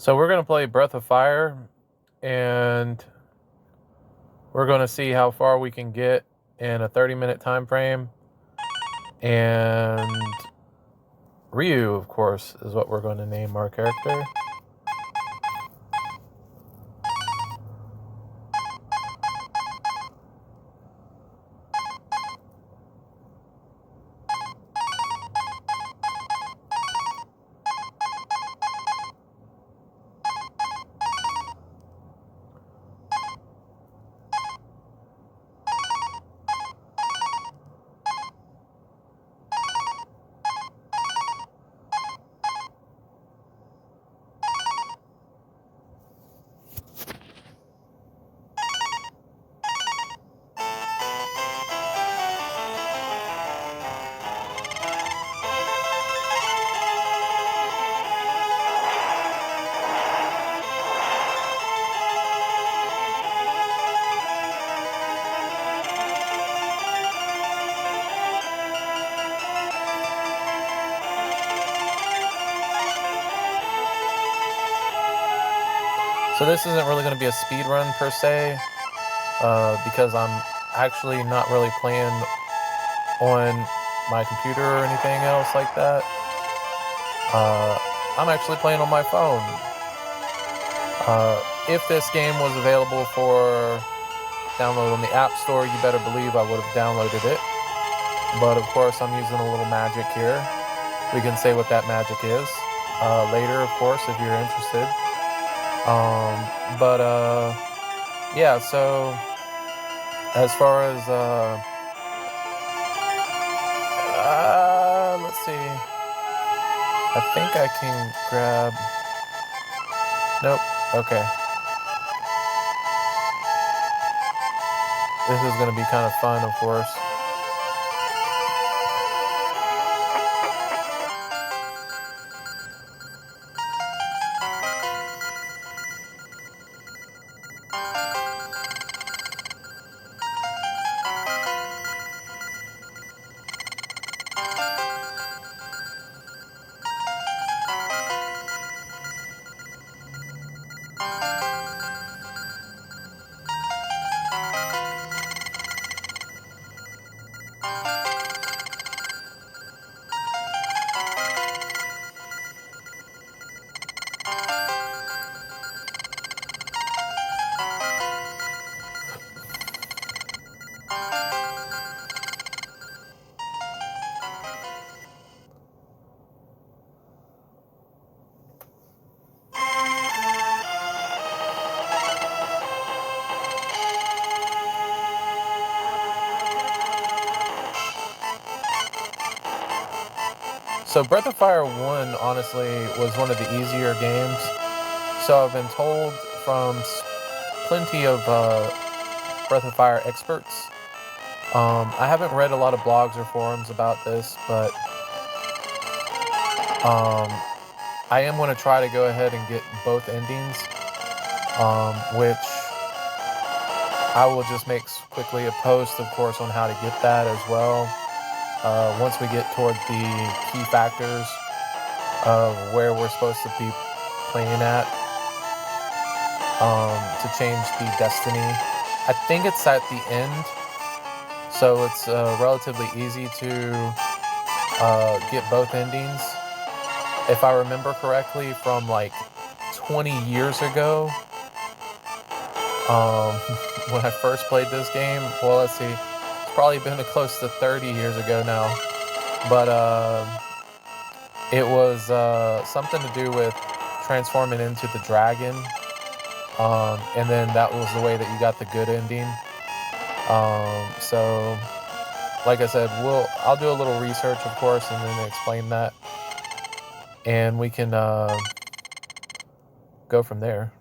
So we're going to play Breath of Fire, and we're going to see how far we can get in a 30-minute time frame. And Ryu, of course, is what we're going to name our character. So this isn't really going to be a speed run per se, because I'm actually not really playing on my computer or anything else like that. I'm actually playing on my phone. If this game was available for download on the App Store, you better believe I would have downloaded it. But of course, I'm using a little magic here. We can say what that magic is later, of course, if you're interested. Yeah, so as far as let's see, I think I can grab, nope, okay, this is going to be kind of fun, of course. So Breath of Fire 1, honestly, was one of the easier games. So I've been told from plenty of Breath of Fire experts. I haven't read a lot of blogs or forums about this, but I am going to try to go ahead and get both endings, which I will just make quickly a post, of course, on how to get that as well. Once we get toward the key factors of where we're supposed to be playing at, to change the destiny. I think it's at the end, so it's relatively easy to get both endings. If I remember correctly, from like 20 years ago, when I first played this game, well, let's see, it's probably been close to 30 years ago now, but it was something to do with transforming into the dragon, and then that was the way that you got the good ending. So like I said, I'll do a little research, of course, and then explain that, and we can go from there.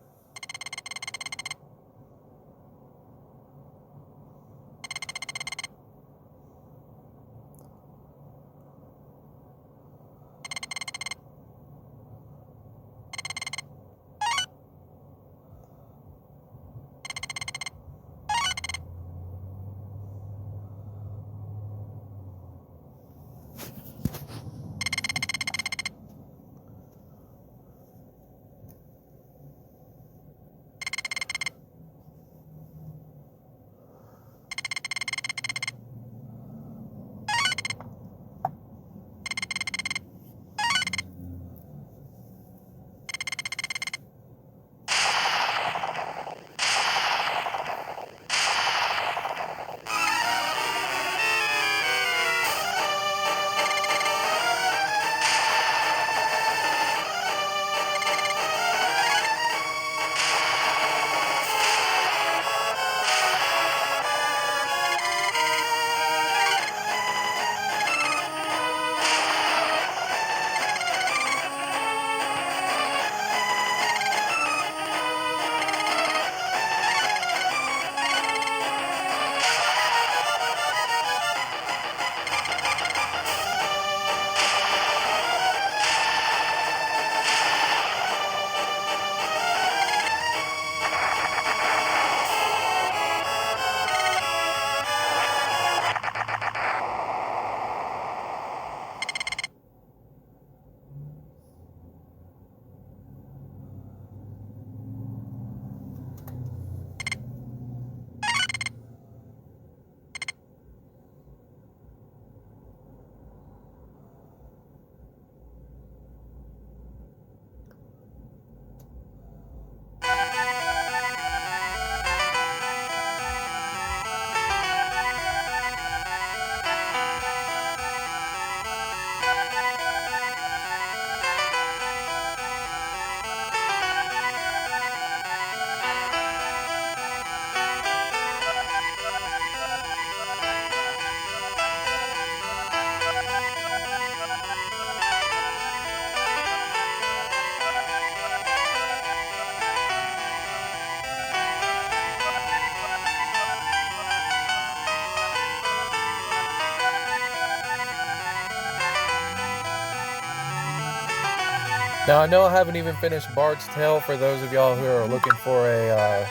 Now, I know I haven't even finished Bard's Tale for those of y'all who are looking for a,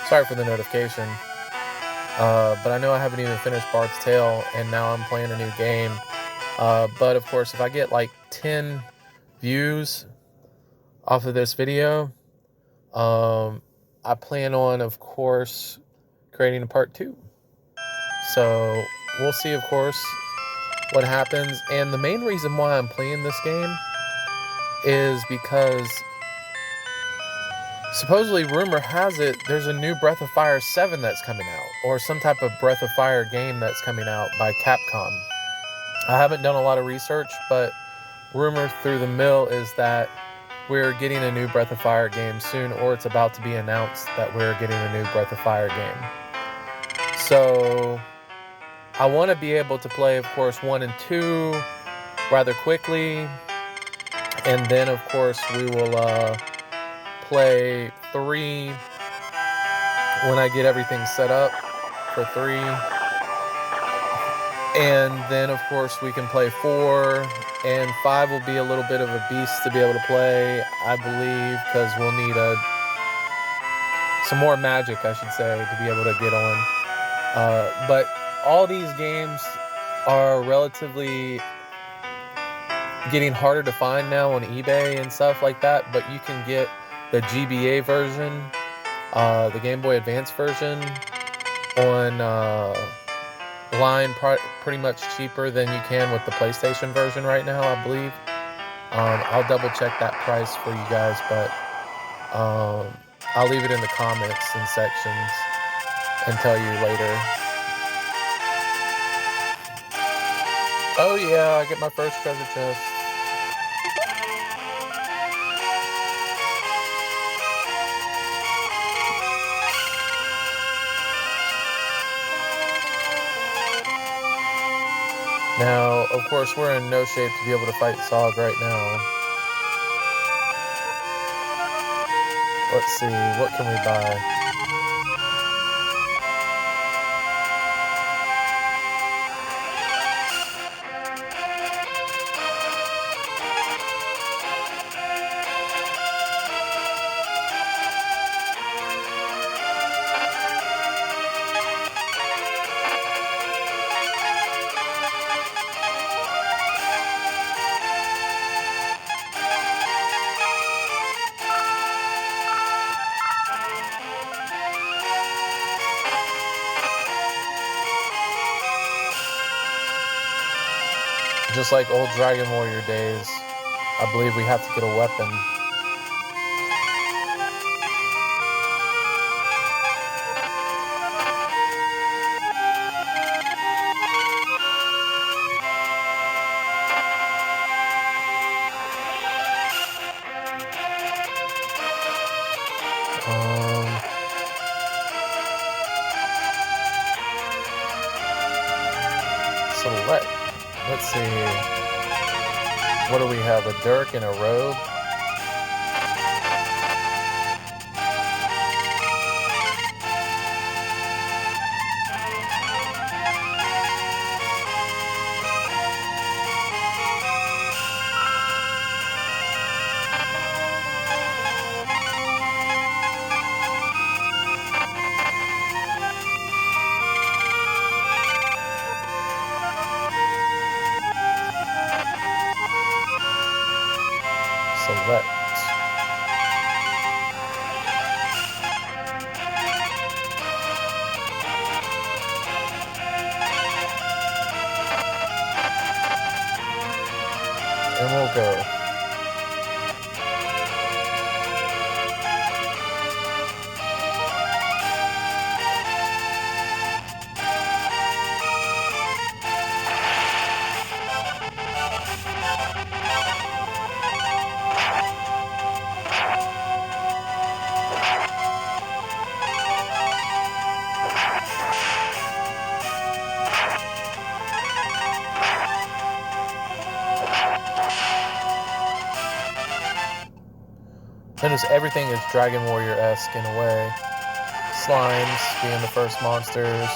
sorry for the notification, but I know I haven't even finished Bard's Tale, and now I'm playing a new game. But of course, if I get like 10 views off of this video, I plan on, of course, creating a part 2. So we'll see, of course, what happens. And the main reason why I'm playing this game is because supposedly, rumor has it, there's a new Breath of Fire 7 that's coming out, or some type of Breath of Fire game that's coming out by Capcom. I haven't done a lot of research, but rumor through the mill is that we're getting a new Breath of Fire game soon, or it's about to be announced that we're getting a new Breath of Fire game. So I want to be able to play, of course, 1 and 2 rather quickly, and then, of course, we will play 3 when I get everything set up for 3. And then, of course, we can play 4, and 5 will be a little bit of a beast to be able to play, I believe, because we'll need some more magic, I should say, to be able to get on. But all these games are relatively getting harder to find now on eBay and stuff like that, but you can get the GBA version, the Game Boy Advance version, on line pretty much cheaper than you can with the PlayStation version right now, I believe. I'll double check that price for you guys, but I'll leave it in the comments and sections and tell you later. Oh yeah, I get my first treasure chest. Now, of course, we're in no shape to be able to fight Sog right now. Let's see, what can we buy? Just like old Dragon Warrior days, I believe we have to get a weapon. Let's see. What do we have? A dirk and a robe? Select. And we'll go. Notice everything is Dragon Warrior-esque in a way. Slimes being the first monsters.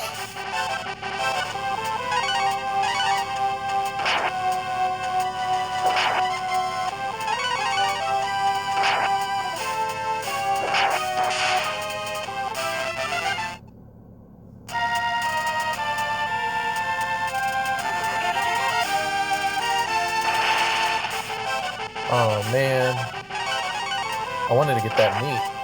I wanted to get that meat.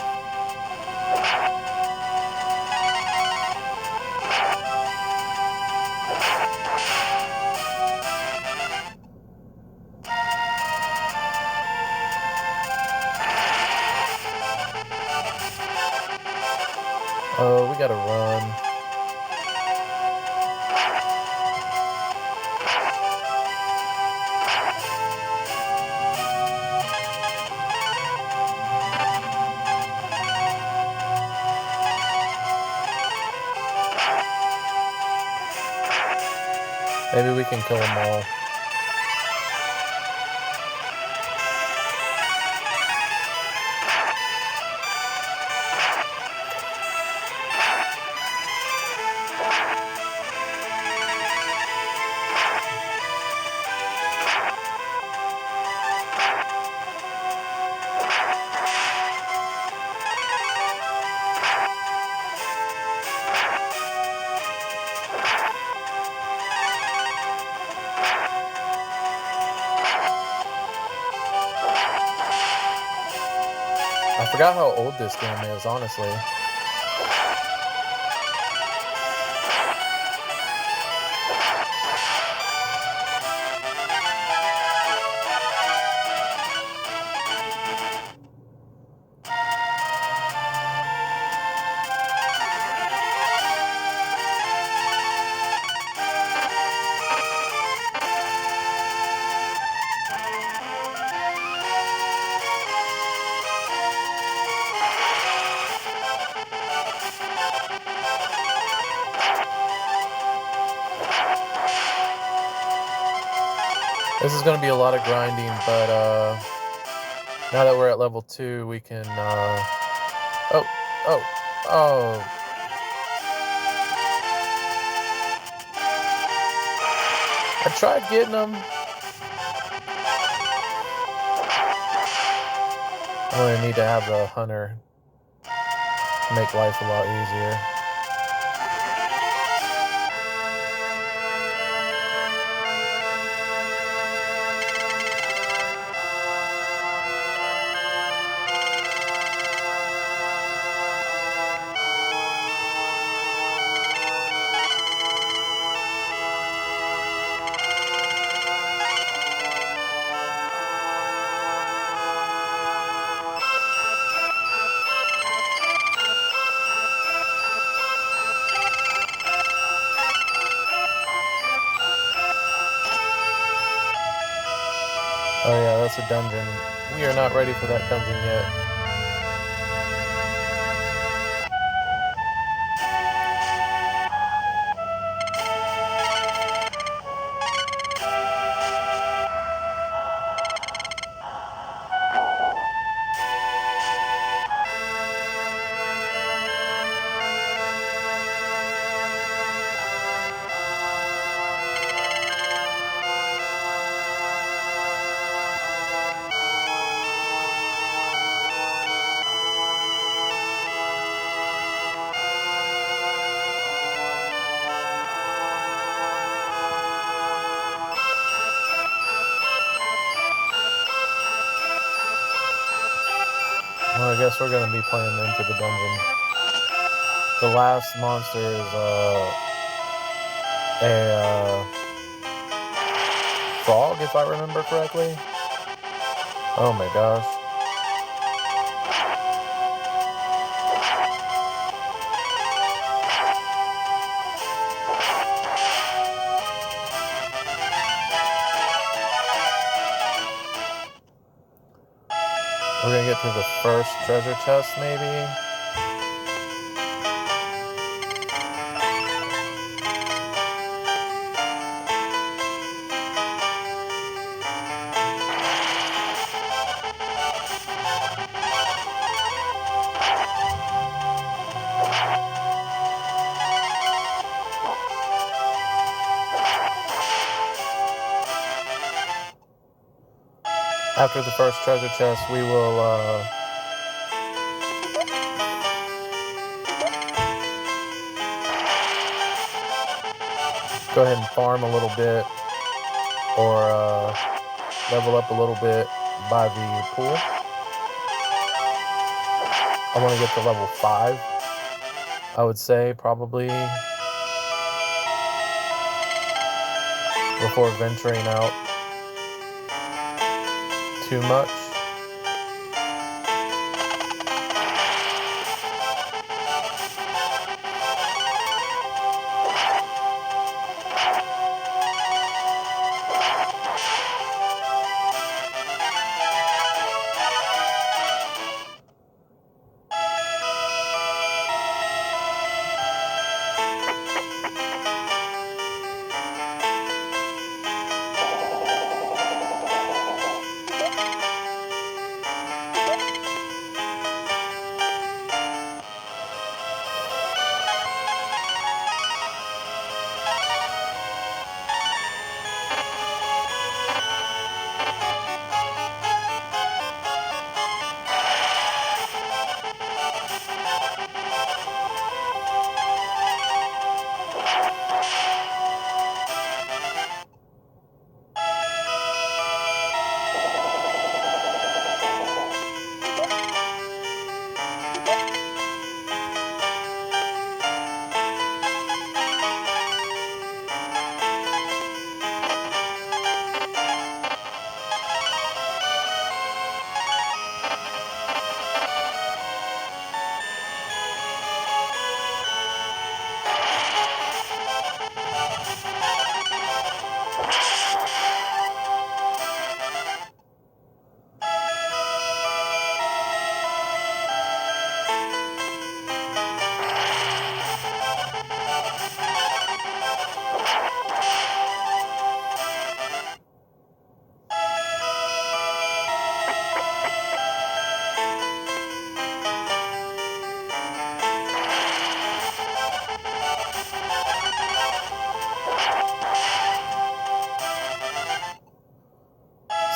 Oh, we gotta run. Maybe we can kill them all. I forgot how old this game is, honestly. This is going to be a lot of grinding, but now that we're at level 2, we can... Oh! I tried getting them. I'm going to need to have the hunter to make life a lot easier. Oh yeah, that's a dungeon. We are not ready for that dungeon yet. Well, I guess we're going to be playing into the dungeon. The last monster is a frog, if I remember correctly. Oh my gosh. We're going to get to the first treasure chest, maybe. After the first treasure chest, we will go ahead and farm a little bit, or level up a little bit by the pool. I want to get to level 5, I would say, probably, before venturing out too much.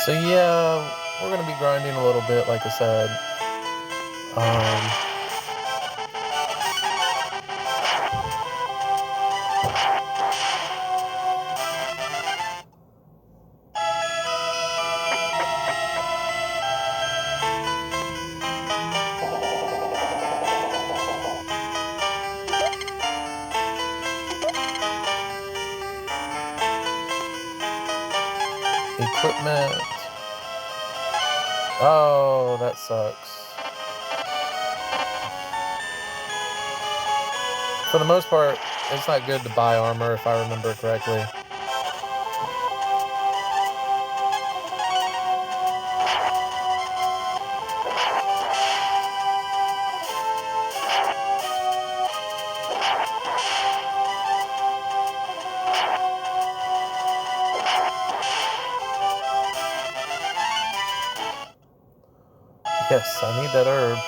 So yeah, we're going to be grinding a little bit, like I said. Equipment. Oh, that sucks. For the most part, it's not good to buy armor, if I remember correctly. Yes, I need that herb.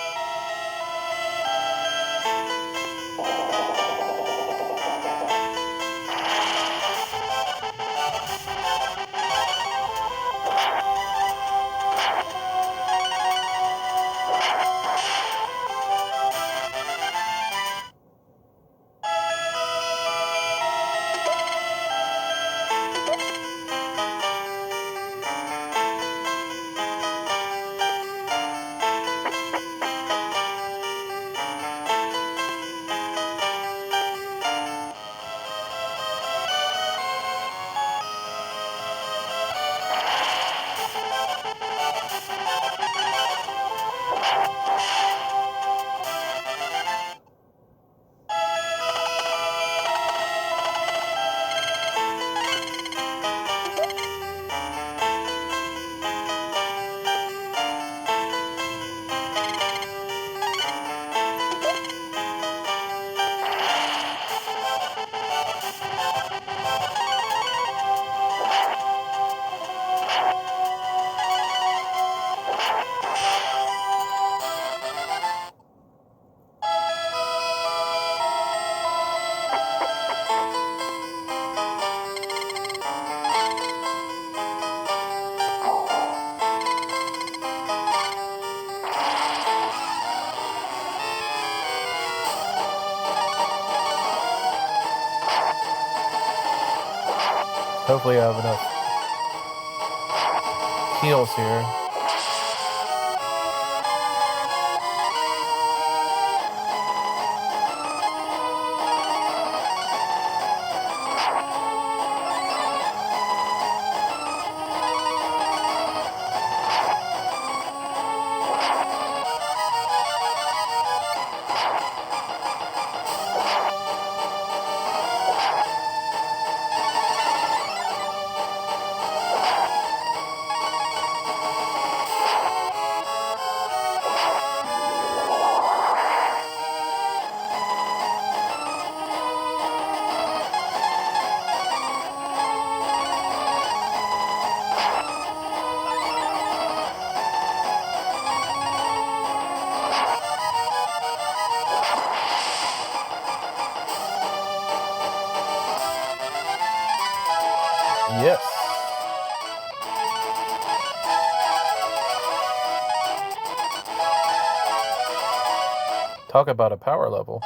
Hopefully I have enough heals here. Talk about a power level.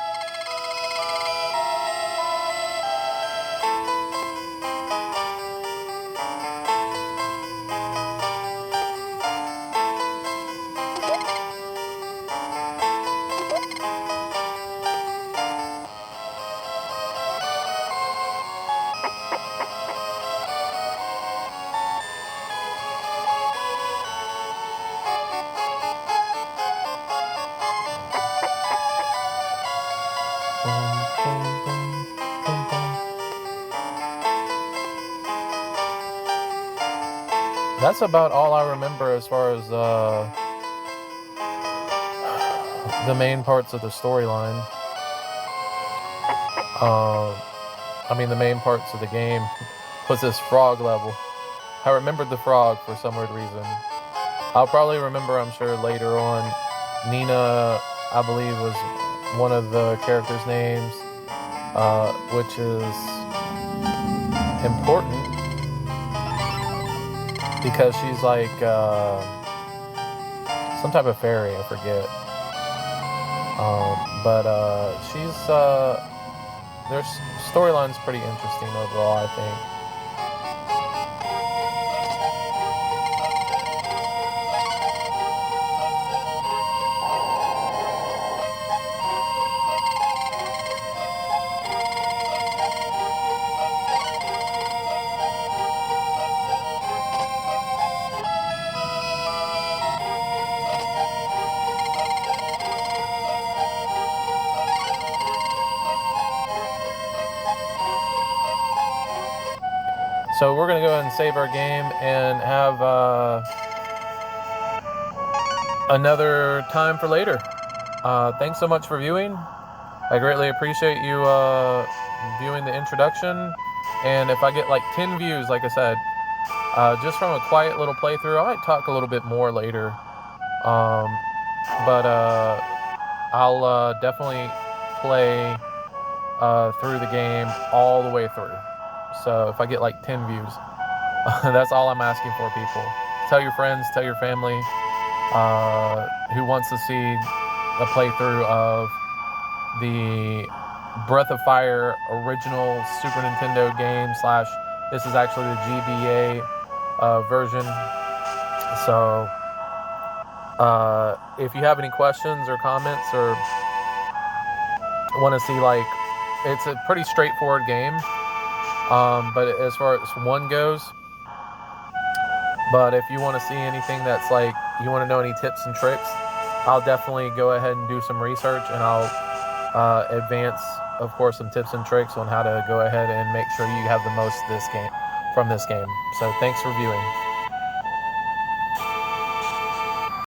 That's about all I remember as far as the main parts of the storyline. I mean, the main parts of the game was this frog level. I remembered the frog for some weird reason. I'll probably remember, I'm sure, later on. Nina, I believe, was one of the characters' names, which is important because she's like some type of fairy, I forget. But their storyline's pretty interesting overall, I think. So we're going to go ahead and save our game and have another time for later. Thanks so much for viewing. I greatly appreciate you viewing the introduction. And if I get like 10 views, like I said, just from a quiet little playthrough, I might talk a little bit more later. But I'll definitely play through the game all the way through. So if I get like 10 views, that's all I'm asking for, people. Tell your friends, tell your family who wants to see a playthrough of the Breath of Fire original Super Nintendo game / this is actually the GBA version. So if you have any questions or comments or want to see, like, it's a pretty straightforward game. But as far as one goes, but if you want to see anything that's like, you want to know any tips and tricks, I'll definitely go ahead and do some research, and I'll advance, of course, some tips and tricks on how to go ahead and make sure you have the most from this game. So thanks for viewing.